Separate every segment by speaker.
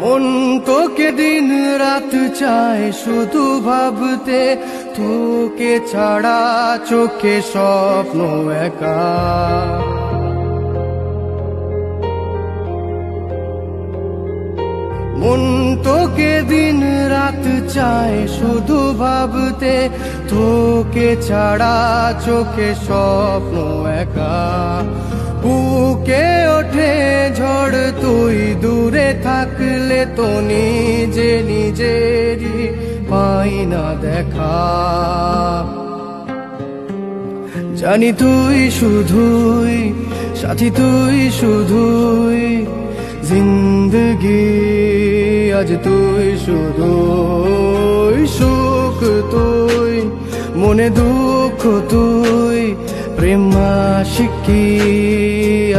Speaker 1: মন তোকে দিন রাত চায় শুধু ভাবতে, তোকে ছাড়া চোখে স্বপ্ন একা। মন তোকে দিন রাত চায় শুধু ভাবতে, তোকে ছাড়া চোখে স্বপ্ন একা। বুকে ওঠে ঝড় তুই দূরে থাকলে, তো নিজে নিজেরই পাই না দেখা। জানি তুই শুধুই সাথী, তুই শুধুই জিন্দগি। আজ তুই শুধুই সুখ, তুই মনে দুঃখ, তুই প্রেম আশিকি।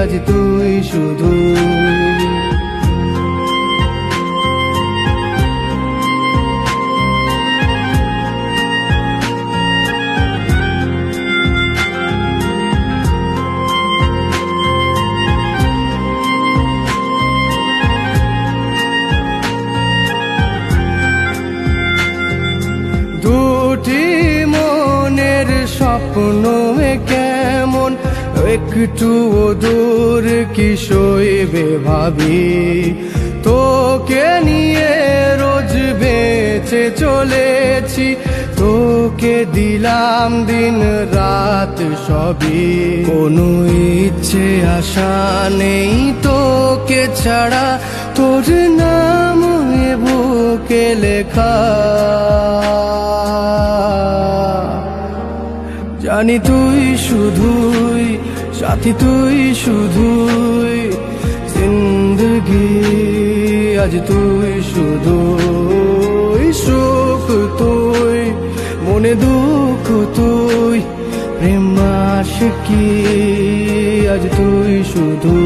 Speaker 1: আজ তুই শুধুই দুটি মনের স্বপ্ন কেমন একটু দূর কি সইবে ভাবি। তোকে নিয়ে রোজ বেঁচে চলেছি, তোকে দিলাম দিন রাত সবই। কোনো ইচ্ছে আশা নেই তোকে ছাড়া, তোর নাম এ বুকে লেখা। জানি তুই শুধুই সাথী, তুই শুধুই জিন্দগি। আজ তুই শুধুই সুখ, তুই মনে দুঃখ, তুই প্রেম আশিকি। আজ তুই শুধু